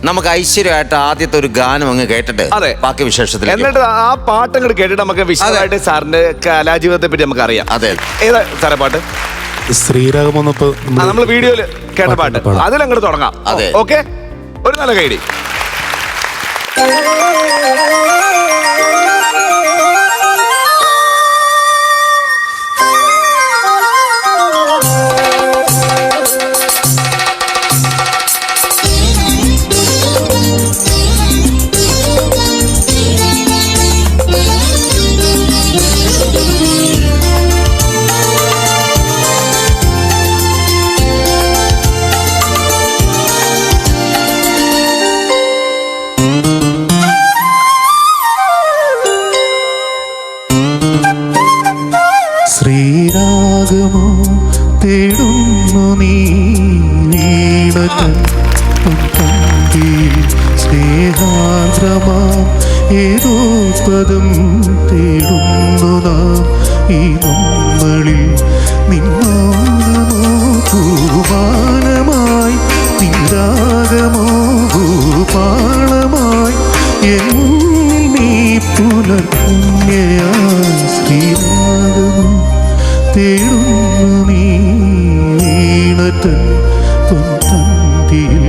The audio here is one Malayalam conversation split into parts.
നമുക്ക് ഐശ്വര്യമായിട്ട് ആദ്യത്തെ ഒരു ഗാനം അങ്ങ് കേട്ടിട്ട് ബാക്കി വിശേഷത്തിൽ എന്നിട്ട് ആ പാട്ട് അങ്ങോട്ട് കേട്ടിട്ട് നമുക്ക് വിശദമായിട്ട് സാറിന്റെ കലാജീവിതത്തെ പറ്റി നമുക്ക് അറിയാം. അതെ, ഏതാ സാറേ പാട്ട്? ശ്രീരാഗം നമ്മൾ വീഡിയോയില് കേട്ട പാട്ട്, അതിലങ്ങോട്ട് തുടങ്ങാം. ഓക്കെ, ഒരു നല്ല കൈഡി. ശ്രീരാഗമോ തേടുന്നു നീ സ്നേഹാർദ്രമാം ഏതോ പദം തേടുന്നു നാം ഈ നമ്മളിൽ നിന്നോണമോ ഭൂപാലമായി നിരാഗമോ ഭൂപാളമായി എന്നിൽ നീ പുലർന്നയായി ശ്രീരാഗമോ തേടുന്നു നീ വീണതൻ പൊൻതന്തിയിൽ.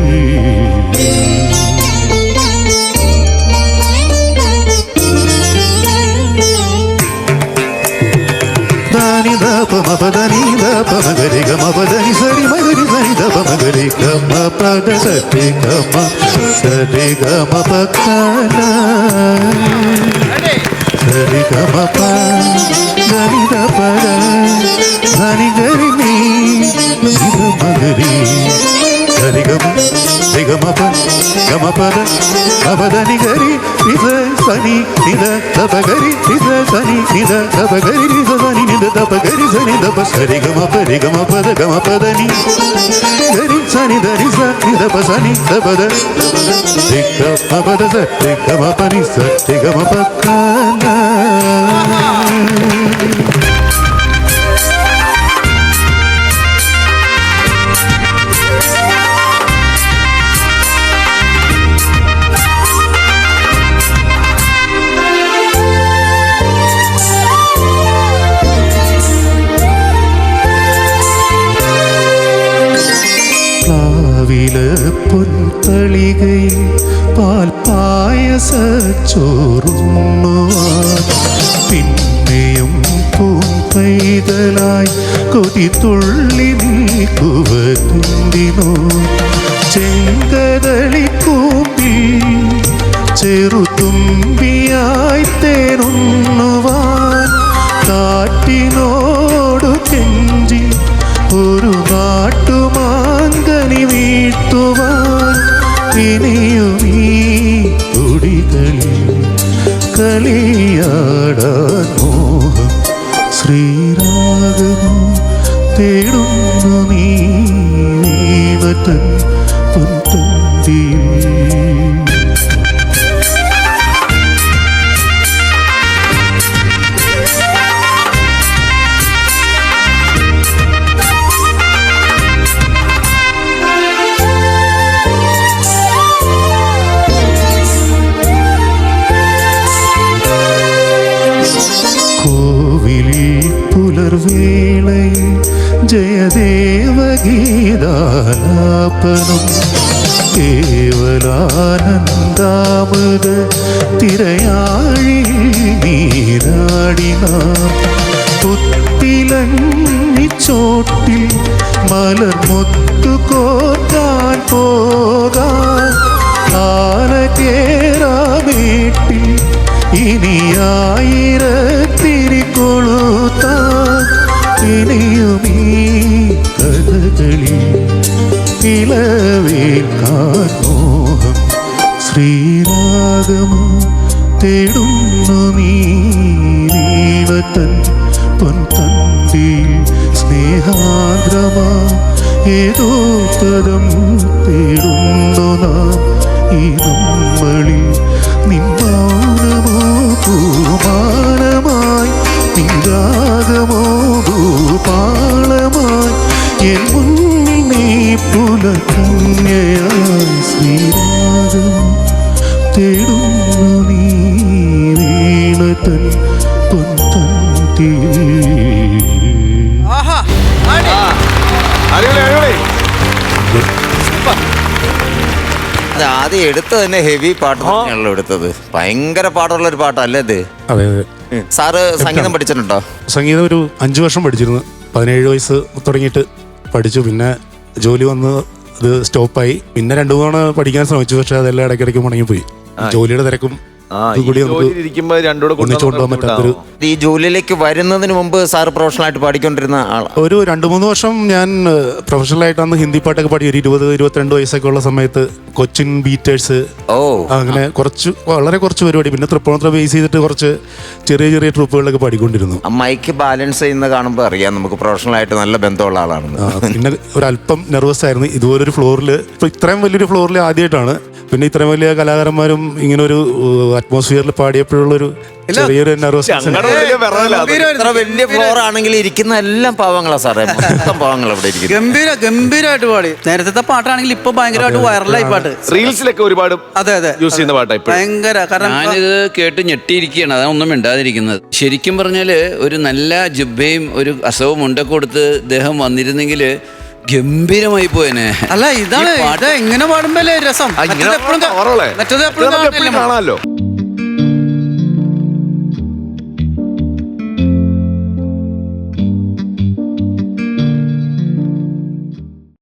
ധനി ധപ മഗരി ഗമ പദനി സരി മഗരി സരി ധപ മഗരി ഗമ പദ സരി ഗമ സരി ഗമ പദന സരി ഗമ പദനി ധപ ധനി ഗരി നീ മഗരി സരി ഗമ ഗമ പദ അപദനി ഗരി നിധ സനി നിധ ധപ ഗരി നിധ സനി നിധ ധപ ഗരി നിധ സനി നിധ ധപ ഗരി സനി ധപ സരി ഗമ പരി ഗമ പദനി ഗരി സനി ധരി സ നിധ പ സനി ധപ ധ ഗമ പദ സ ഗമ പനി സ ഗമ പദന. പൊൻതളികയിൽ പാൽപ്പായസ ചോറുണ്ണുവാൻ പിന്നെയും പൂങ്കൈതലായി കൊതി തുള്ളി നീക്കുവതിനോ ചെങ്കതളിക്കൂമ്പിൽ ചെറുതുമ്പിയായി തേനുണ്ണുവാൻ കാറ്റിനോടു കെഞ്ചി ഒരു നാട്ടുമാങ്കനി വീട്ടുവാൻ ഇനിയും ഈ തുടികളിൽ കളിയാടാൻ മോഹം. ശ്രീരാഗമോ തേടുന്നു നീ വീണതൻ പൊൻതന്തിയിൽ. പുലർവേളയിൽ ജയദേവഗീതാലാപനം കേവലാനന്ദാമൃത തിരയാഴി നീരാടി നാം പുത്തിലങ്ങിച്ചോട്ടിൽ മലർമുത്തു കോർക്കാൻ പോകാൻ ആനകേറാമേട്ടിൽ ഇനിയായിരത്തിരിക്കൊളുത്താൻ ഇനിയുമീ കഥകളിൽ ഇളവേൽക്കാൻ മോഹം. ശ്രീരാഗമോ തേടുന്നു നീ വീണതൻ പൊൻതന്തിയിൽ സ്നേഹാർദ്രമാ ഏതോ പദം തേടുന്നു നാം ഈ നമ്മളിൽ നിന്മൗനമോ പൂമാനമായി നിരാഗമോ ഭൂപാളമായി എൻ മുന്നിൽ നീ പുലകന്യയായി ശ്രീരാഗമോ രാഗം തേടുന്നു നീ വീണതൻ പൊൻതന്തി. അടിപൊളി അടിപൊളി. അത് ആദ്യം എടുത്തത് തന്നെ ഹെവി പാട്ട് തന്നെയാണല്ലോ എടുത്തത്. ഭയങ്കര പാടുള്ള ഒരു പാട്ടല്ലേ ഇത്? അതെ അതെ. സാറ് സംഗീതം പഠിച്ചിട്ടുണ്ടോ? സംഗീതം ഒരു 5 വർഷം പഠിച്ചിരുന്നു. 17 വയസ്സ് തുടങ്ങിയിട്ട് പഠിച്ചു. പിന്നെ ജോലി വന്ന് ഇത് സ്റ്റോപ്പായി. പിന്നെ 2 തവണ പഠിക്കാൻ ശ്രമിച്ചു. പക്ഷെ അതെല്ലാം ഇടയ്ക്കിടയ്ക്ക് മുടങ്ങിപ്പോയി. ജോലിയുടെ തിരക്കും ഇതുകൂടി നമുക്ക് ഒന്നിച്ചു കൊണ്ടുപോകാൻ പറ്റാത്തൊരു. ഈ ജോലിയിലേക്ക് വരുന്നതിന് മുമ്പ് സാർ പ്രൊഫഷണലായിട്ട് പാടിക്കൊണ്ടിരുന്ന ആൾ? ഒരു 2-3 വർഷം ഞാൻ പ്രൊഫഷണലായിട്ട് അന്ന് ഹിന്ദി പാട്ടൊക്കെ പാടി. ഒരു 20-22 വയസ്സൊക്കെ ഉള്ള സമയത്ത് കൊച്ചിൻ ബീറ്റേഴ്സ്, അങ്ങനെ വളരെ കുറച്ച് പരിപാടി. പിന്നെ തൃപ്പൂണിത്തുറ ബേസ് ചെയ്തിട്ട് കുറച്ച് ചെറിയ ചെറിയ ട്രൂപ്പുകളിലൊക്കെ പാടിക്കൊണ്ടിരുന്നു. മൈക്ക് ബാലൻസ് ചെയ്യുന്ന കാണുമ്പോൾ അറിയാം നമുക്ക് പ്രൊഫഷണലായിട്ട് നല്ല ബന്ധമുള്ള ആളാണെന്ന്. പിന്നെ ഒരല്പം നെർവസ് ആയിരുന്നു. ഇതുപോലൊരു ഫ്ലോറിൽ, ഇപ്പൊ ഇത്രയും വലിയൊരു ഫ്ലോറിൽ ആദ്യമായിട്ടാണ്. പിന്നെ ഇത്രയും വലിയ കലാകാരന്മാരും ഇങ്ങനെ ഒരു അറ്റ്മോസ്ഫിയറിൽ പാടിയപ്പോഴുള്ളൊരു ചെറിയൊരു നെർവസ്. ഇത്ര വലിയ ഫ്ലോർ ആണെങ്കിൽ ഇരിക്കുന്ന എല്ലാം പാവങ്ങളാ സാറേ, മൊത്തം പാവങ്ങൾ ഇവിടെ ഇരിക്കും. ഗംഭീരമായിട്ട് പാടി. നേരത്തെ പാട്ടാണെങ്കിൽ ഇപ്പൊ ഭയങ്കരമായിട്ട് വൈറലായി പാട്ട്. റീൽസിലൊക്കെ ഒരുപാട് അതെ യൂസ് ചെയ്യുന്ന പാട്ടായി ഭയങ്കര. കാരണം ഞാനിത് കേട്ട് ഞെട്ടിയിരിക്കുകയാണ്, അതൊന്നും മിണ്ടാതിരിക്കുന്നത്. ശരിക്കും പറഞ്ഞാല് ഒരു നല്ല ജുബയും ഒരു അസവും മുണ്ടൊക്കെ കൊടുത്ത് ഇദ്ദേഹം വന്നിരുന്നെങ്കിൽ ഗംഭീരമായി പോയനെ. അല്ല, ഇതാണ് എങ്ങനെ പാടുമ്പോ രസം. കാണാമല്ലോ.